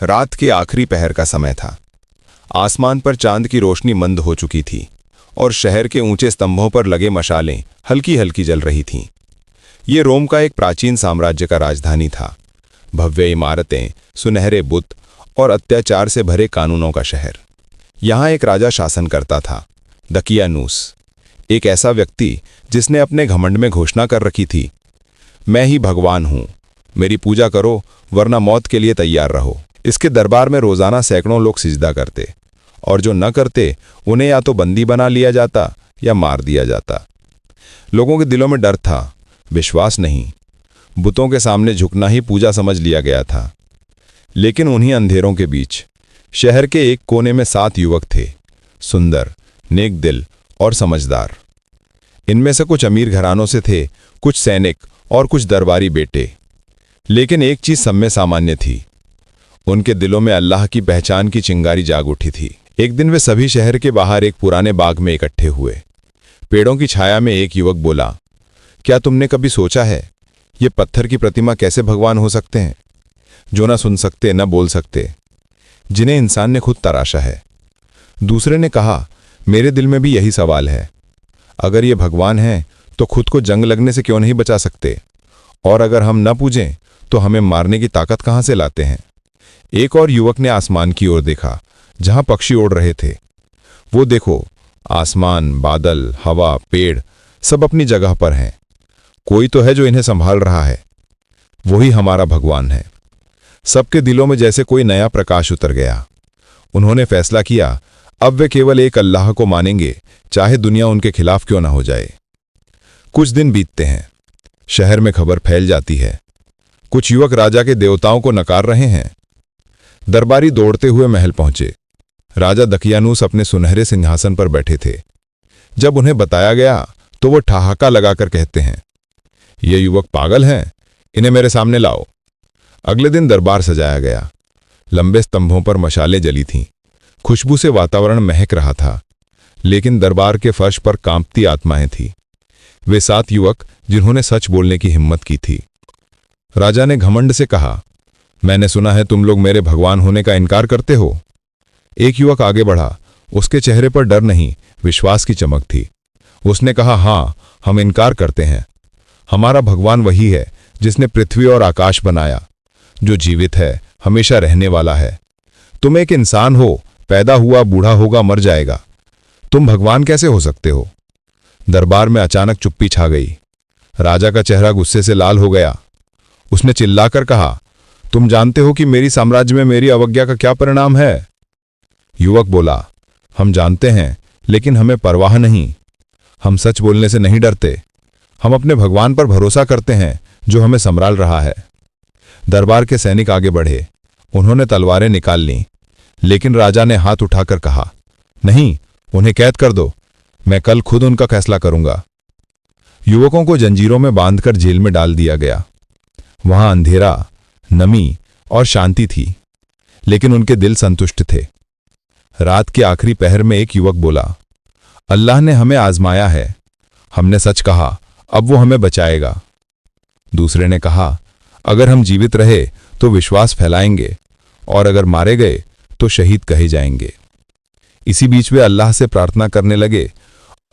रात के आखिरी पहर का समय था। आसमान पर चांद की रोशनी मंद हो चुकी थी और शहर के ऊंचे स्तंभों पर लगे मशालें हल्की हल्की जल रही थीं। ये रोम का एक प्राचीन साम्राज्य का राजधानी था। भव्य इमारतें, सुनहरे बुत और अत्याचार से भरे कानूनों का शहर। यहाँ एक राजा शासन करता था, दकियानूस, एक ऐसा व्यक्ति जिसने अपने घमंड में घोषणा कर रखी थी, मैं ही भगवान हूँ, मेरी पूजा करो वरना मौत के लिए तैयार रहो। इसके दरबार में रोजाना सैकड़ों लोग सिजदा करते और जो न करते उन्हें या तो बंदी बना लिया जाता या मार दिया जाता। लोगों के दिलों में डर था, विश्वास नहीं। बुतों के सामने झुकना ही पूजा समझ लिया गया था। लेकिन उन्हीं अंधेरों के बीच शहर के एक कोने में 7 युवक थे, सुंदर, नेक दिल और समझदार। इनमें से कुछ अमीर घरानों से थे, कुछ सैनिक और कुछ दरबारी बेटे। लेकिन एक चीज सब में सामान्य थी, उनके दिलों में अल्लाह की पहचान की चिंगारी जाग उठी थी। एक दिन वे सभी शहर के बाहर एक पुराने बाग में इकट्ठे हुए। पेड़ों की छाया में एक युवक बोला, क्या तुमने कभी सोचा है ये पत्थर की प्रतिमा कैसे भगवान हो सकते हैं, जो ना सुन सकते न बोल सकते, जिन्हें इंसान ने खुद तराशा है। दूसरे ने कहा, मेरे दिल में भी यही सवाल है। अगर ये भगवान हैं तो खुद को जंग लगने से क्यों नहीं बचा सकते, और अगर हम न पूजें तो हमें मारने की ताकत कहां से लाते हैं। एक और युवक ने आसमान की ओर देखा, जहां पक्षी उड़ रहे थे। वो देखो, आसमान, बादल, हवा, पेड़ सब अपनी जगह पर हैं। कोई तो है जो इन्हें संभाल रहा है, वही हमारा भगवान है। सबके दिलों में जैसे कोई नया प्रकाश उतर गया। उन्होंने फैसला किया, अब वे केवल एक अल्लाह को मानेंगे, चाहे दुनिया उनके खिलाफ क्यों ना हो जाए। कुछ दिन बीतते हैं, शहर में खबर फैल जाती है, कुछ युवक राजा के देवताओं को नकार रहे हैं। दरबारी दौड़ते हुए महल पहुंचे। राजा दकियानूस अपने सुनहरे सिंहासन पर बैठे थे। जब उन्हें बताया गया तो वो ठहाका लगाकर कहते हैं, ये युवक पागल हैं, इन्हें मेरे सामने लाओ। अगले दिन दरबार सजाया गया। लंबे स्तंभों पर मशालें जली थीं, खुशबू से वातावरण महक रहा था। लेकिन दरबार के फर्श पर कांपती आत्माएं थीं। वे 7 युवक जिन्होंने सच बोलने की हिम्मत की थी। राजा ने घमंड से कहा, मैंने सुना है तुम लोग मेरे भगवान होने का इनकार करते हो। एक युवक आगे बढ़ा, उसके चेहरे पर डर नहीं, विश्वास की चमक थी। उसने कहा, हाँ, हम इनकार करते हैं। हमारा भगवान वही है जिसने पृथ्वी और आकाश बनाया, जो जीवित है, हमेशा रहने वाला है। तुम एक इंसान हो, पैदा हुआ, बूढ़ा होगा, मर जाएगा। तुम भगवान कैसे हो सकते हो। दरबार में अचानक चुप्पी छा गई। राजा का चेहरा गुस्से से लाल हो गया। उसने चिल्लाकर कहा, तुम जानते हो कि मेरी साम्राज्य में मेरी अवज्ञा का क्या परिणाम है। युवक बोला, हम जानते हैं, लेकिन हमें परवाह नहीं। हम सच बोलने से नहीं डरते। हम अपने भगवान पर भरोसा करते हैं जो हमें संभाल रहा है। दरबार के सैनिक आगे बढ़े। उन्होंने तलवारें निकाल लीं, लेकिन राजा ने हाथ उठाकर कहा, नहीं, उन्हें कैद कर दो, मैं कल खुद उनका फैसला करूंगा। युवकों को जंजीरों में बांधकर जेल में डाल दिया गया। वहां अंधेरा, नमी और शांति थी, लेकिन उनके दिल संतुष्ट थे। रात के आखिरी पहर में एक युवक बोला, अल्लाह ने हमें आजमाया है, हमने सच कहा, अब वो हमें बचाएगा। दूसरे ने कहा, अगर हम जीवित रहे तो विश्वास फैलाएंगे, और अगर मारे गए तो शहीद कहे जाएंगे। इसी बीच वे अल्लाह से प्रार्थना करने लगे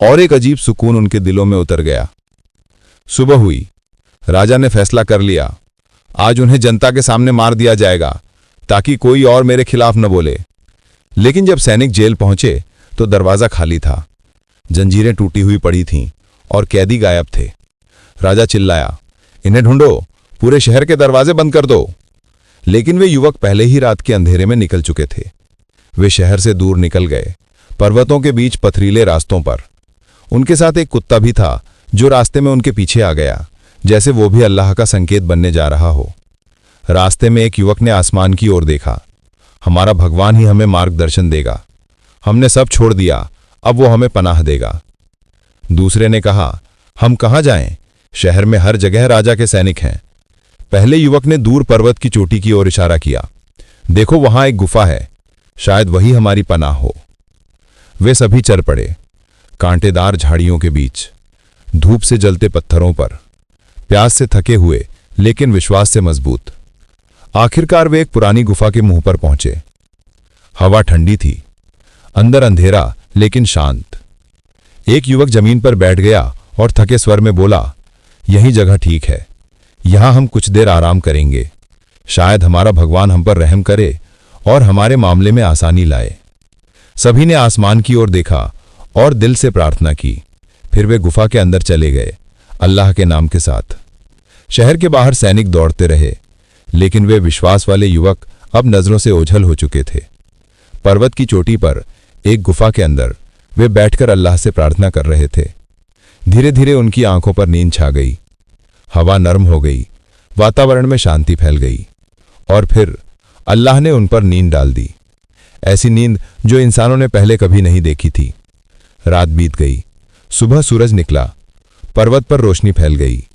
और एक अजीब सुकून उनके दिलों में उतर गया। सुबह हुई। राजा ने फैसला कर लिया, आज उन्हें जनता के सामने मार दिया जाएगा, ताकि कोई और मेरे खिलाफ न बोले। लेकिन जब सैनिक जेल पहुंचे तो दरवाजा खाली था। जंजीरें टूटी हुई पड़ी थीं और कैदी गायब थे। राजा चिल्लाया, इन्हें ढूंढो, पूरे शहर के दरवाजे बंद कर दो। लेकिन वे युवक पहले ही रात के अंधेरे में निकल चुके थे। वे शहर से दूर निकल गए, पर्वतों के बीच पथरीले रास्तों पर। उनके साथ एक कुत्ता भी था जो रास्ते में उनके पीछे आ गया, जैसे वो भी अल्लाह का संकेत बनने जा रहा हो। रास्ते में एक युवक ने आसमान की ओर देखा, हमारा भगवान ही हमें मार्गदर्शन देगा। हमने सब छोड़ दिया, अब वो हमें पनाह देगा। दूसरे ने कहा, हम कहाँ जाएं? शहर में हर जगह राजा के सैनिक हैं। पहले युवक ने दूर पर्वत की चोटी की ओर इशारा किया, देखो वहां एक गुफा है, शायद वही हमारी पनाह हो। वे सभी चल पड़े, कांटेदार झाड़ियों के बीच, धूप से जलते पत्थरों पर, प्यास से थके हुए लेकिन विश्वास से मजबूत। आखिरकार वे एक पुरानी गुफा के मुंह पर पहुंचे। हवा ठंडी थी, अंदर अंधेरा लेकिन शांत। एक युवक जमीन पर बैठ गया और थके स्वर में बोला, यही जगह ठीक है, यहां हम कुछ देर आराम करेंगे। शायद हमारा भगवान हम पर रहम करे और हमारे मामले में आसानी लाए। सभी ने आसमान की ओर देखा और दिल से प्रार्थना की। फिर वे गुफा के अंदर चले गए, अल्लाह के नाम के साथ। शहर के बाहर सैनिक दौड़ते रहे, लेकिन वे विश्वास वाले युवक अब नजरों से ओझल हो चुके थे। पर्वत की चोटी पर एक गुफा के अंदर वे बैठकर अल्लाह से प्रार्थना कर रहे थे। धीरे धीरे उनकी आंखों पर नींद छा गई। हवा नरम हो गई, वातावरण में शांति फैल गई और फिर अल्लाह ने उन पर नींद डाल दी, ऐसी नींद जो इंसानों ने पहले कभी नहीं देखी थी। रात बीत गई, सुबह सूरज निकला, पर्वत पर रोशनी फैल गई,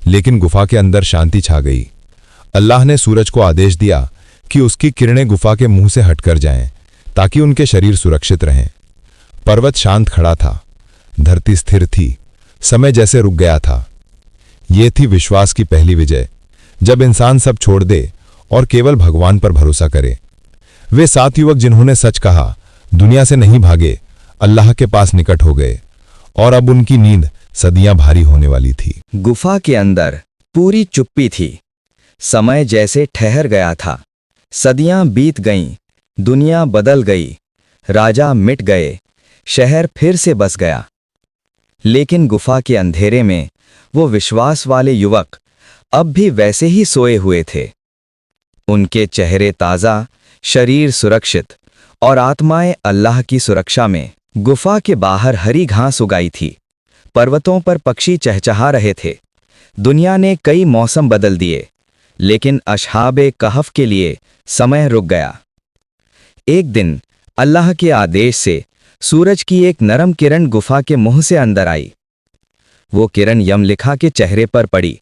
लेकिन गुफा के अंदर शांति छा गई। अल्लाह ने सूरज को आदेश दिया कि उसकी किरणें गुफा के मुंह से हटकर जाएं, ताकि उनके शरीर सुरक्षित रहें। पर्वत शांत खड़ा था, धरती स्थिर थी, समय जैसे रुक गया था। ये थी विश्वास की पहली विजय, जब इंसान सब छोड़ दे और केवल भगवान पर भरोसा करे। वे 7 युवक जिन्होंने सच कहा, दुनिया से नहीं भागे, अल्लाह के पास निकट हो गए और अब उनकी नींद सदियां भारी होने वाली थी। गुफा के अंदर पूरी चुप्पी थी। समय जैसे ठहर गया था। सदियां बीत गईं, दुनिया बदल गई, राजा मिट गए, शहर फिर से बस गया। लेकिन गुफा के अंधेरे में वो विश्वास वाले युवक अब भी वैसे ही सोए हुए थे। उनके चेहरे ताज़ा, शरीर सुरक्षित और आत्माएं अल्लाह की सुरक्षा में। गुफा के बाहर हरी घास उगाई थी, पर्वतों पर पक्षी चहचहा रहे थे। दुनिया ने कई मौसम बदल दिए, लेकिन असहाबे कहफ के लिए समय रुक गया। एक दिन अल्लाह के आदेश से सूरज की एक नरम किरण गुफा के मुंह से अंदर आई। वो किरण यमलिखा के चेहरे पर पड़ी।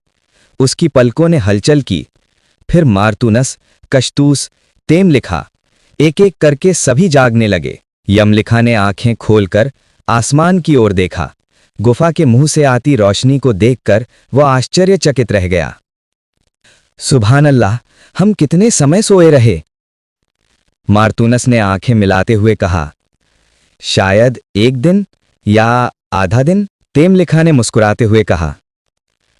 उसकी पलकों ने हलचल की। फिर मारतूनस, कश्तूस, तेमलिखा, एक एक करके सभी जागने लगे। यमलिखा ने आंखें खोलकर आसमान की ओर देखा। गुफा के मुंह से आती रोशनी को देखकर वह आश्चर्यचकित रह गया। सुभान अल्लाह, हम कितने समय सोए रहे। मारतूनस ने आंखें मिलाते हुए कहा, शायद 1 दिन या आधा दिन। तेमलिखा ने मुस्कुराते हुए कहा,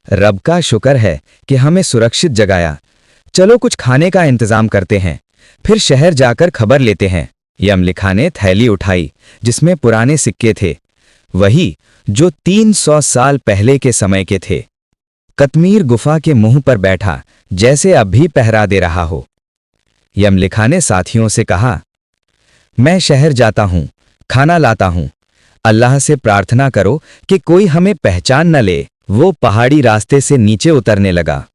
रब का शुक्र है कि हमें सुरक्षित जगाया। चलो कुछ खाने का इंतजाम करते हैं, फिर शहर जाकर खबर लेते हैं। यमलिखा ने थैली उठाई जिसमें पुराने सिक्के थे, वही जो 300 साल पहले के समय के थे। कतमीर गुफा के मुंह पर बैठा, जैसे अब भी पहरा दे रहा हो। यमलिखा ने साथियों से कहा, मैं शहर जाता हूं, खाना लाता हूं। अल्लाह से प्रार्थना करो कि कोई हमें पहचान न ले। वो पहाड़ी रास्ते से नीचे उतरने लगा।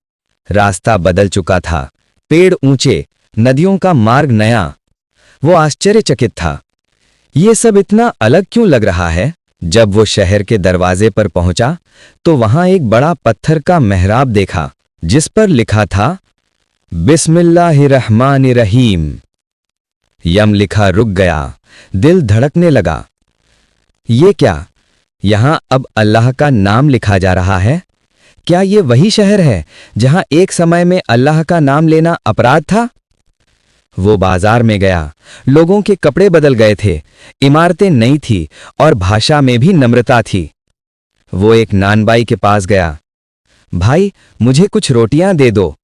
रास्ता बदल चुका था, पेड़ ऊंचे, नदियों का मार्ग नया। वो आश्चर्यचकित था, ये सब इतना अलग क्यों लग रहा है। जब वो शहर के दरवाजे पर पहुंचा तो वहां एक बड़ा पत्थर का मेहराब देखा, जिस पर लिखा था, बिस्मिल्लाहिर्रहमानिर्रहीम। यमलिखा रुक गया, दिल धड़कने लगा। ये क्या, यहां अब अल्लाह का नाम लिखा जा रहा है? क्या ये वही शहर है जहां एक समय में अल्लाह का नाम लेना अपराध था? वो बाजार में गया। लोगों के कपड़े बदल गए थे, इमारतें नई थी और भाषा में भी नम्रता थी। वो एक नानबाई के पास गया। भाई, मुझे कुछ रोटियां दे दो।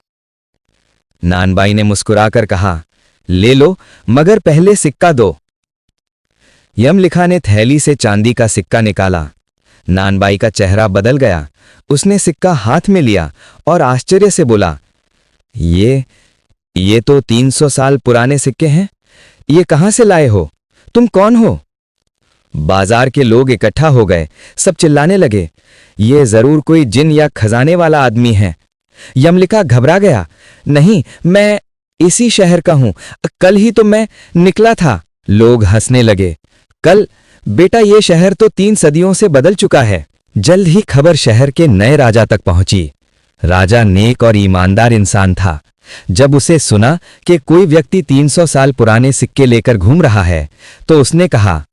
नानबाई ने मुस्कुराकर कहा, ले लो, मगर पहले सिक्का दो। यमलिखा ने थैली से चांदी का सिक्का निकाला। नानबाई का चेहरा बदल गया। उसने सिक्का हाथ में लिया और आश्चर्य से बोला, ये तो 300 साल पुराने सिक्के हैं। ये कहां से लाए हो? तुम कौन हो? बाजार के लोग इकट्ठा हो गए। सब चिल्लाने लगे, ये जरूर कोई जिन या खजाने वाला आदमी है। यमलिखा घबरा गया, नहीं, मैं इसी शहर का हूं, कल ही तो मैं निकला था। लोग हंसने लगे, कल? बेटा, ये शहर तो 3 सदियों से बदल चुका है। जल्द ही खबर शहर के नए राजा तक पहुंची। राजा नेक और ईमानदार इंसान था। जब उसे सुना कि कोई व्यक्ति 300 साल पुराने सिक्के लेकर घूम रहा है, तो उसने कहा,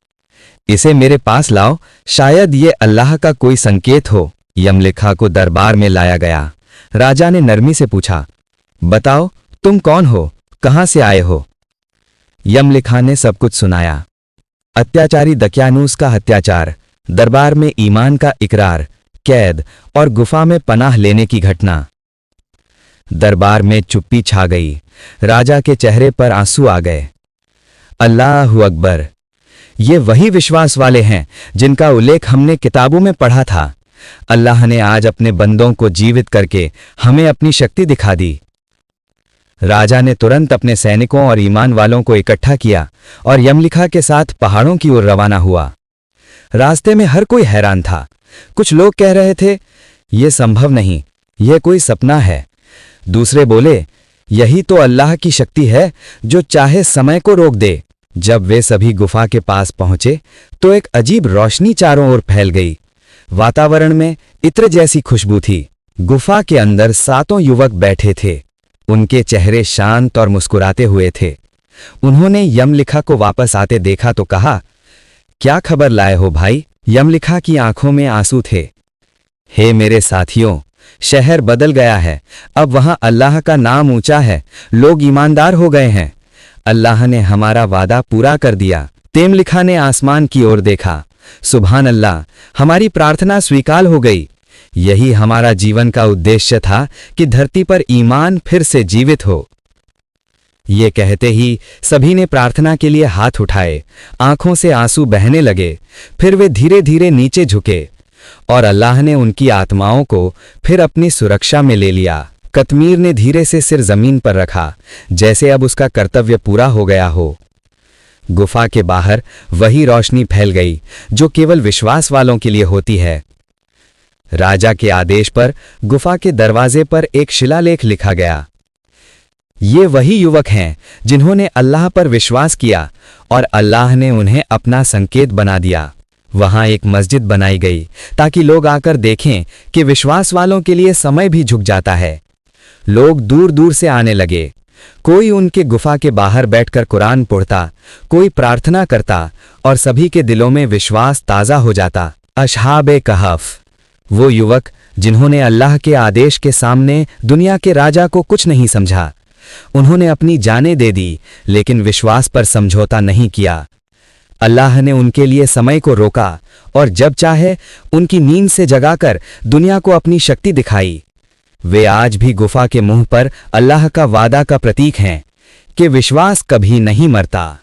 इसे मेरे पास लाओ, शायद ये अल्लाह का कोई संकेत हो। यमलिखा को दरबार में लाया गया। राजा ने नरमी से पूछा, बताओ, तुम कौन हो, कहां से आए हो? यमलिखा ने सब कुछ सुनाया। अत्याचारी दकियानूस का हत्याचार, दरबार में ईमान का इकरार, कैद और गुफा में पनाह लेने की घटना। दरबार में चुप्पी छा गई। राजा के चेहरे पर आंसू आ गए। अल्लाहु अकबर! ये वही विश्वास वाले हैं जिनका उल्लेख हमने किताबों में पढ़ा था। अल्लाह ने आज अपने बंदों को जीवित करके हमें अपनी शक्ति दिखा दी। राजा ने तुरंत अपने सैनिकों और ईमान वालों को इकट्ठा किया और यमलिखा के साथ पहाड़ों की ओर रवाना हुआ। रास्ते में हर कोई हैरान था। कुछ लोग कह रहे थे, यह संभव नहीं, यह कोई सपना है। दूसरे बोले, यही तो अल्लाह की शक्ति है जो चाहे समय को रोक दे। जब वे सभी गुफा के पास पहुंचे तो एक अजीब रोशनी चारों ओर फैल गई। वातावरण में इत्र जैसी खुशबू थी। गुफा के अंदर 7 युवक बैठे थे। उनके चेहरे शांत और मुस्कुराते हुए थे। उन्होंने यमलिखा को वापस आते देखा तो कहा, क्या खबर लाए हो भाई? यमलिखा की आंखों में आंसू थे। हे मेरे साथियों, शहर बदल गया है। अब वहां अल्लाह का नाम ऊंचा है। लोग ईमानदार हो गए हैं। अल्लाह ने हमारा वादा पूरा कर दिया। तेमलिखा ने आसमान की ओर देखा। सुभान अल्लाह, हमारी प्रार्थना स्वीकार हो गई। यही हमारा जीवन का उद्देश्य था कि धरती पर ईमान फिर से जीवित हो। ये कहते ही सभी ने प्रार्थना के लिए हाथ उठाए। आंखों से आंसू बहने लगे। फिर वे धीरे धीरे नीचे झुके और अल्लाह ने उनकी आत्माओं को फिर अपनी सुरक्षा में ले लिया। कतमीर ने धीरे से सिर जमीन पर रखा, जैसे अब उसका कर्तव्य पूरा हो गया हो। गुफा के बाहर वही रोशनी फैल गई जो केवल विश्वास वालों के लिए होती है। राजा के आदेश पर गुफा के दरवाजे पर एक शिलालेख लिखा गया। ये वही युवक हैं जिन्होंने अल्लाह पर विश्वास किया और अल्लाह ने उन्हें अपना संकेत बना दिया। वहां एक मस्जिद बनाई गई ताकि लोग आकर देखें कि विश्वास वालों के लिए समय भी झुक जाता है। लोग दूर दूर से आने लगे। कोई उनके गुफा के बाहर बैठकर कुरान पढ़ता, कोई प्रार्थना करता और सभी के दिलों में विश्वास ताज़ा हो जाता। अशहाबे कहफ, वो युवक जिन्होंने अल्लाह के आदेश के सामने दुनिया के राजा को कुछ नहीं समझा। उन्होंने अपनी जानें दे दी, लेकिन विश्वास पर समझौता नहीं किया। अल्लाह ने उनके लिए समय को रोका और जब चाहे उनकी नींद से जगाकर दुनिया को अपनी शक्ति दिखाई। वे आज भी गुफा के मुंह पर अल्लाह का वादा का प्रतीक हैं कि विश्वास कभी नहीं मरता।